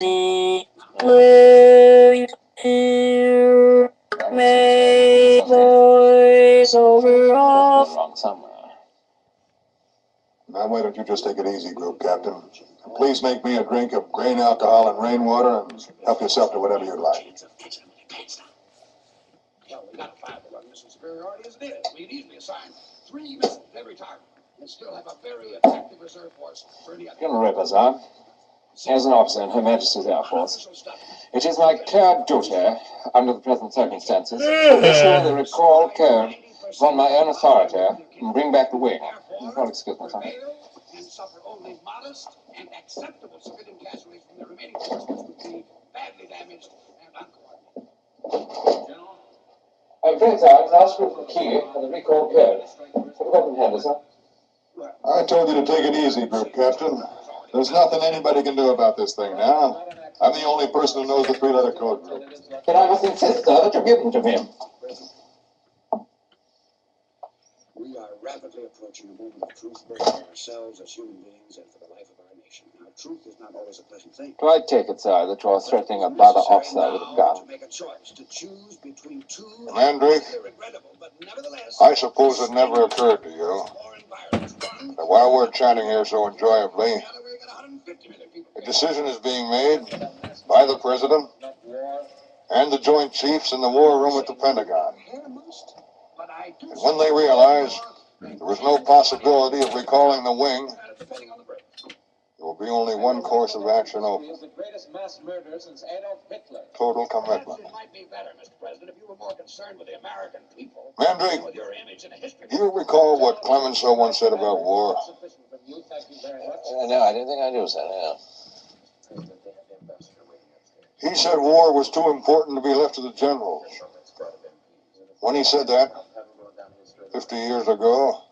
Wait here, make voice over off. Wrong somewhere. Now, why don't you just take it easy, Group Captain? And please make me a drink of grain alcohol and rainwater, and help yourself to whatever you'd like. Well, we got 5 to run mission superiority as it is. We could easily assign 3 missiles every target and still have a very effective reserve force for any other. General Rippers, as an officer in Her Majesty's Air Force, it is my clear duty, under the present circumstances, to issue the recall code upon my own authority and bring back the wing. Oh, excuse me, sorry. And suffer only modest and acceptable civilian casualties from the remaining force, which would be badly damaged and uncoordinated. General? Please, sir, I'll screw the key for the recall code. Have you got in hand, sir? I told you to take it easy, Group Captain. There's nothing anybody can do about this thing now. I'm the only person who knows the 3-letter code group. Then I must insist, sir, that you give them to him. We are rapidly approaching a moment of truth, both for ourselves as human beings and for the life of our nation. Now, truth is not always a pleasant thing. Do I take it, sir, that you are threatening a brother officer with a gun? To make a choice, to choose between 2 Mandrake, regrettable, but nevertheless, I suppose it never occurred to you that while we're chatting here so enjoyably, a decision is being made by the President and the Joint Chiefs in the war room at the Pentagon. And when they realize there was no possibility of recalling the wing, there will be only one course of action open. Total commitment. Mandrake, do you recall what Clemenceau once said about war? No, I didn't think I knew, sir, no. He said war was too important to be left to the generals. When he said that, 50 years ago,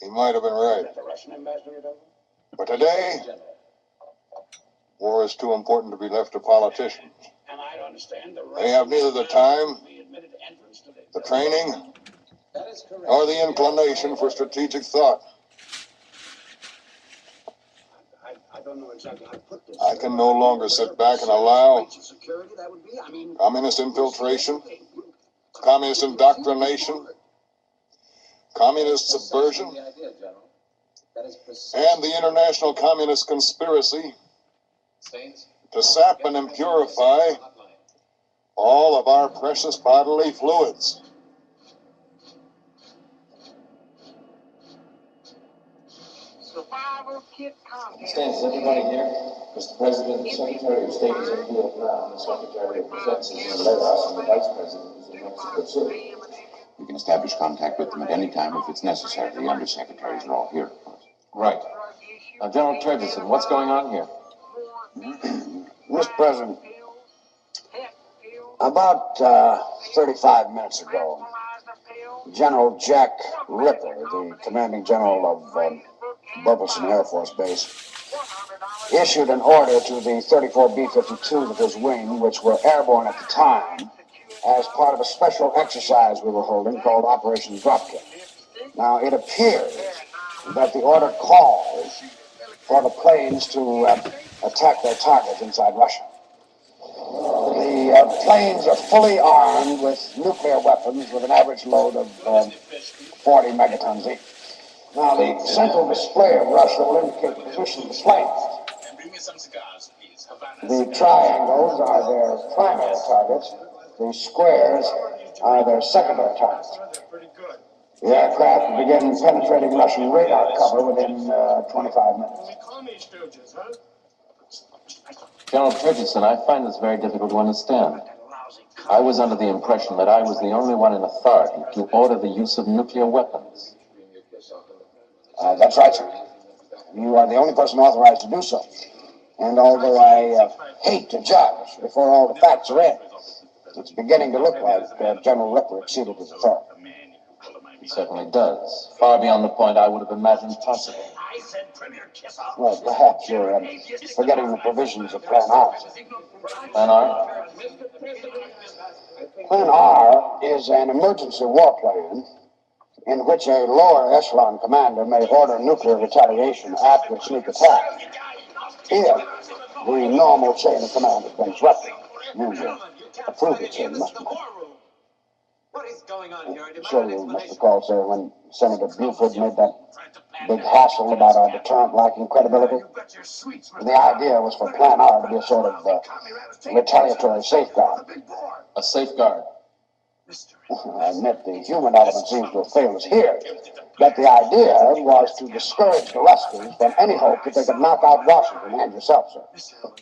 he might have been right. But today, war is too important to be left to politicians. They have neither the time, the training, or the inclination for strategic thought. I don't know exactly how to put this. I can no longer sit back and allow communist infiltration, communist indoctrination, communist subversion, and the international communist conspiracy to sap and impurify all of our precious bodily fluids. Stands everybody here? Mr. President, the Secretary of State is in Vietnam, the Secretary of Defense is in Laos, and the Vice President is in Mexico City. We can establish contact with them at any time if it's necessary. The undersecretaries are all here, of course. Right. Now, General Turgidson, what's going on here? Mr. President, about 35 minutes ago, General Jack Ripper, the commanding general of Burleson Air Force Base, issued an order to the 34 B-52s of his wing, which were airborne at the time, as part of a special exercise we were holding called Operation Dropkick. Now, it appears that the order calls for the planes to attack their targets inside Russia. The planes are fully armed with nuclear weapons with an average load of 40 megatons each. Now, the central display of Russia will indicate the position of the planes. The triangles are their primary targets. The squares are their secondary targets. The aircraft will begin penetrating Russian radar cover within 25 minutes. General Turgidson, I find this very difficult to understand. I was under the impression that I was the only one in authority to order the use of nuclear weapons. That's right, sir. You are the only person authorized to do so. And although I hate to judge before all the facts are in, it's beginning to look like General Ripper exceeded his authority. It certainly does. Far beyond the point I would have imagined possible. Well, perhaps you're forgetting the provisions of Plan R. Plan R? Plan R is an emergency war plan in which a lower echelon commander may order nuclear retaliation after a sneak attack. Here, the normal chain of command has been disrupted. You approve it, sir, must you? What is going on here? Sure you must recall, sir, when Senator Buford made that big hassle about our deterrent lacking credibility. The idea was for Plan R to be a sort of retaliatory safeguard. A safeguard. I admit the human element seems to have failed us here, but the idea was to discourage the Ruskies from any hope that they could knock out Washington and yourself, sir,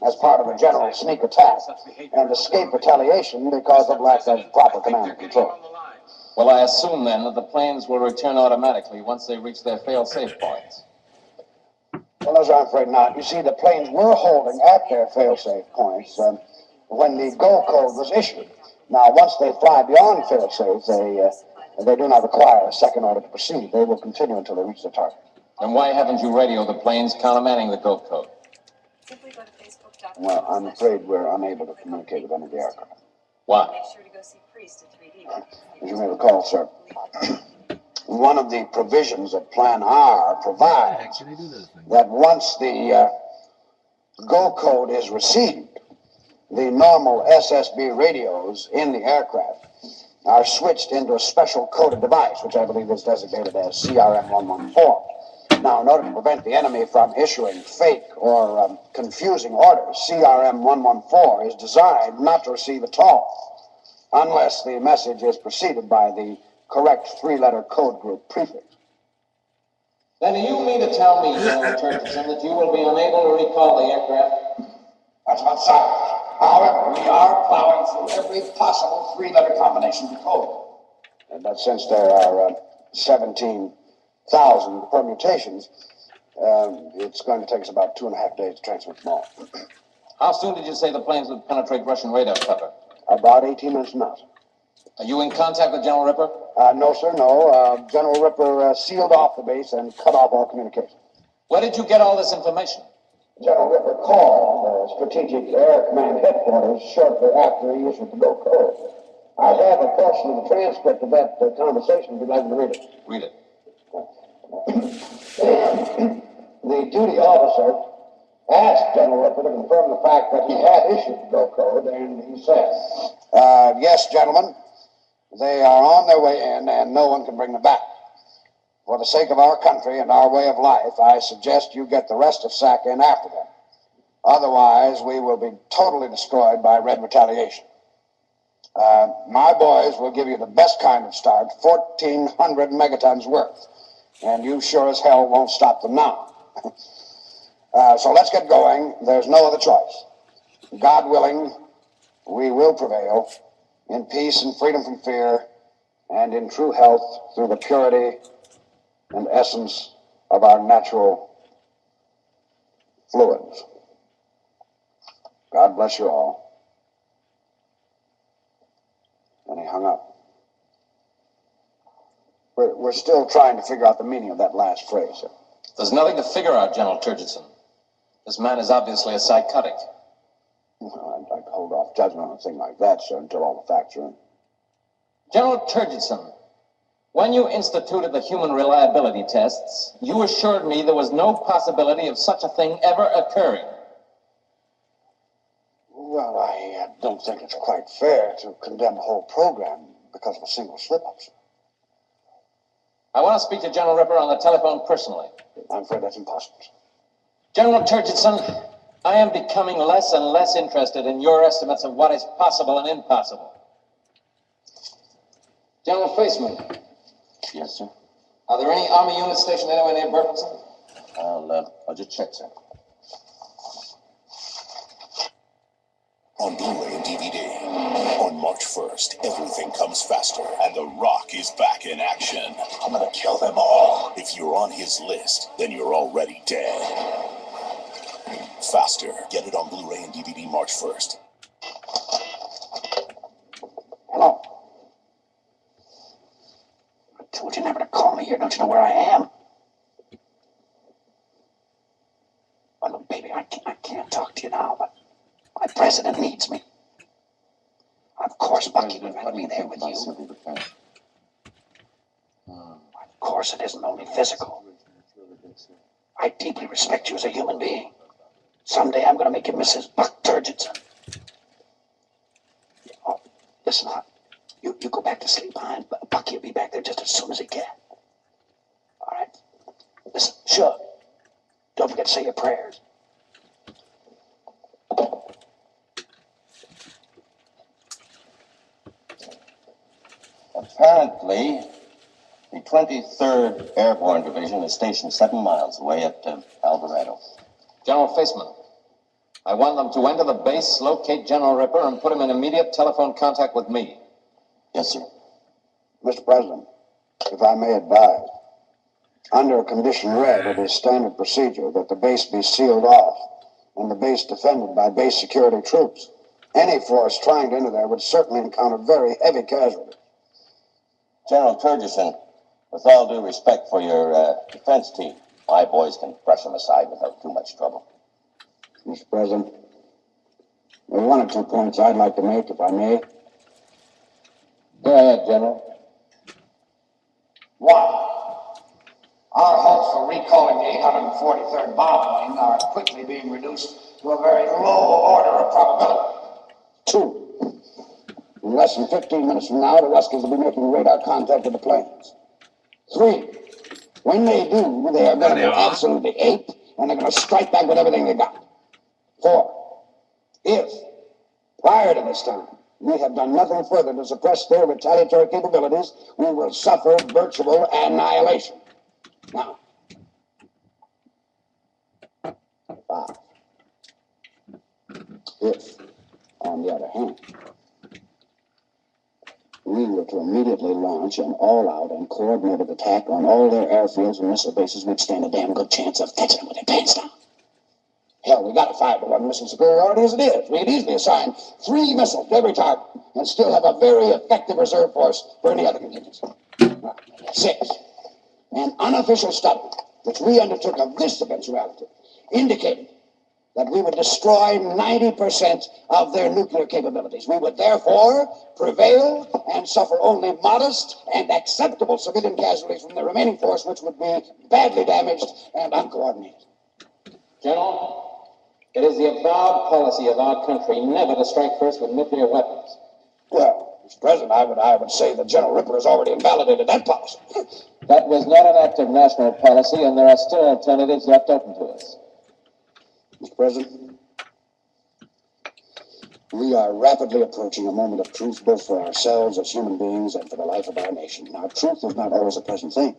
as part of a general sneak attack, and escape retaliation because of lack of proper command and control. Well, I assume then that the planes will return automatically once they reach their fail-safe points. Well, as I'm afraid not. You see, the planes were holding at their fail-safe points when the go code was issued. Now, once they fly beyond fail-safe, they do not require a second order to proceed. They will continue until they reach their target. And why haven't you radioed the planes countermanding the go code? Well, I'm afraid we're unable to communicate with any of the aircraft. Why? As you may recall, sir, one of the provisions of Plan R provides that once the go code is received, the normal SSB radios in the aircraft are switched into a special coded device, which I believe is designated as CRM-114. Now, in order to prevent the enemy from issuing fake or confusing orders, CRM-114 is designed not to receive at all, unless the message is preceded by the correct three-letter code group prefix. Then do you mean to tell me, General Turkison, that you will be unable to recall the aircraft? That's what sounds. However, we are plowing through every possible three-letter combination of code. But since there are 17,000 permutations, it's going to take us about 2.5 days to transmit them all. How soon did you say the planes would penetrate Russian radar cover? About 18 minutes from now. Are you in contact with General Ripper? No, sir, no. General Ripper sealed off the base and cut off all communication. Where did you get all this information? General Ripper called the Strategic Air Command headquarters shortly after he issued the go code. I have a portion of the transcript of that conversation if you'd like me to read it. Read it. The duty officer asked General Ripper to confirm the fact that he had issued the go code, and he said, yes, gentlemen, they are on their way in, and no one can bring them back. For the sake of our country and our way of life, I suggest you get the rest of SAC in after them. Otherwise, we will be totally destroyed by red retaliation. My boys will give you the best kind of start, 1,400 megatons worth, and you sure as hell won't stop them now. So let's get going. There's no other choice. God willing, we will prevail in peace and freedom from fear, and in true health through the purity and essence of our natural fluids. God bless you all. And he hung up. We're still trying to figure out the meaning of that last phrase, sir. There's nothing to figure out, General Turgidson. This man is obviously a psychotic. I'd like to hold off judgment on a thing like that, sir, until all the facts are in. General Turgidson, when you instituted the human reliability tests, you assured me there was no possibility of such a thing ever occurring. Well, I don't think it's quite fair to condemn the whole program because of a single slip-up, sir. I want to speak to General Ripper on the telephone personally. I'm afraid that's impossible, sir. General Turgidson, I am becoming less and less interested in your estimates of what is possible and impossible. General Faceman. Yes, sir. Are there any Army units stationed anywhere near Burleson? I'll just check, sir. On Blu-ray and DVD. On March 1st, everything comes faster, and The Rock is back in action. I'm gonna kill them all. If you're on his list, then you're already dead. Faster. Get it on Blu-ray and DVD March 1st. Hello. I told you never to call me here. Don't you know where I am? Well, look, baby, I can't talk to you now, but my president needs me. Of course, Bucky would rather be there with you. Of course, it isn't only physical. I deeply respect you as a human being. Someday I'm going to make you Mrs. Buck Turgidson. Oh, listen, you go back to sleep behind. Bucky will be back there just as soon as he can. All right? Listen, sure. Don't forget to say your prayers. Apparently, the 23rd Airborne Division is stationed 7 miles away at El Dorado. General Faceman, I want them to enter the base, locate General Ripper, and put him in immediate telephone contact with me. Yes, sir. Mr. President, if I may advise, under Condition Red, it is standard procedure that the base be sealed off and the base defended by base security troops. Any force trying to enter there would certainly encounter very heavy casualties. General Turgidson, with all due respect for your defense team, my boys can brush them aside without too much trouble. Mr. President, there are 1 or 2 points I'd like to make, if I may. Go ahead, General. 1. Our hopes for recalling the 843rd bomb plane are quickly being reduced to a very low order of probability. 2. In less than 15 minutes from now, the Ruskies will be making radar contact with the planes. 3. When they do, they are going to go absolutely ape, and they're going to strike back with everything they got. 4. If, prior to this time, we have done nothing further to suppress their retaliatory capabilities, we will suffer virtual annihilation. Now, 5. If, on the other hand, we were to immediately launch an all-out and coordinated attack on all their airfields and missile bases, we'd stand a damn good chance of catching them with their pants down. Hell, we got a 5-to-1 missile superiority as it is. We could easily assign 3 missiles to every target and still have a very effective reserve force for any other contingency. 6. An unofficial study, which we undertook of this eventuality, indicated that we would destroy 90% of their nuclear capabilities. We would therefore prevail and suffer only modest and acceptable civilian casualties from the remaining force, which would be badly damaged and uncoordinated. General, it is the avowed policy of our country never to strike first with nuclear weapons. Well, Mr. President, I would say that General Ripper has already invalidated that policy. That was not an act of national policy, and there are still alternatives left open to us. Mr. President, we are rapidly approaching a moment of truth, both for ourselves as human beings and for the life of our nation. Now, truth is not always a pleasant thing,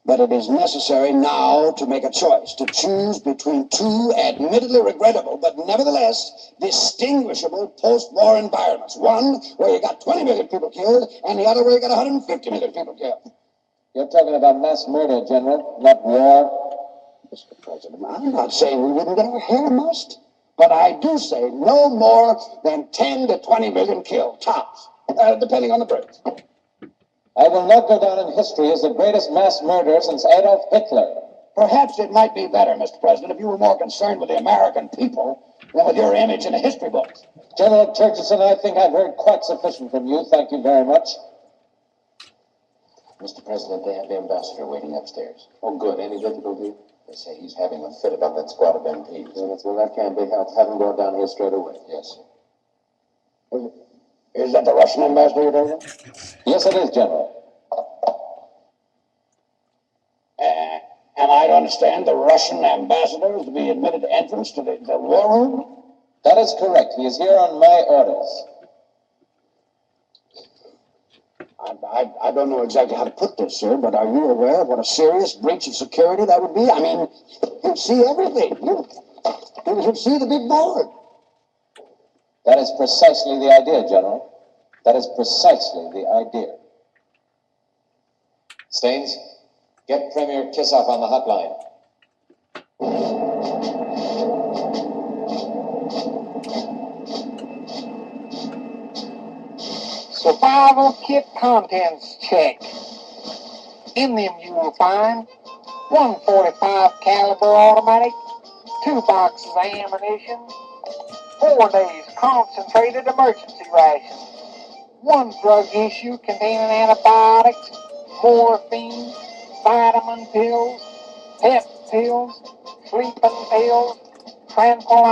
but it is necessary now to make a choice, to choose between 2 admittedly regrettable, but nevertheless distinguishable post-war environments. One where you got 20 million people killed, and the other where you got 150 million people killed. You're talking about mass murder, General, not war. Mr. President, I'm not saying we wouldn't get our hair mussed, but I do say no more than 10 to 20 million killed, tops, depending on the birds. I will not go down in history as the greatest mass murderer since Adolf Hitler. Perhaps it might be better, Mr. President, if you were more concerned with the American people than with your image in the history books. General Turgidson, I think I've heard quite sufficient from you. Thank you very much. Mr. President, they have the ambassador waiting upstairs. Oh, good. Any difficulty? They say he's having a fit about that squad of MPs. Well, that can't be helped. Have him go down here straight away. Yes, sir. Is that the Russian ambassador you're talking about? Yes, it is, General. Am I to understand the Russian ambassador is to be admitted entrance to the war room? That is correct. He is here on my orders. I don't know exactly how to put this, sir, but are you aware of what a serious breach of security that would be? I mean, you'd see everything. You'd see the big board. That is precisely the idea, General. That is precisely the idea. Staines, get Premier Kissoff on the hotline. Survival kit contents check. In them you will find 145 caliber automatic, 2 boxes of ammunition, 4 days concentrated emergency rations, 1 drug issue containing antibiotics, morphine, vitamin pills, pep pills, sleeping pills, tranquilizer.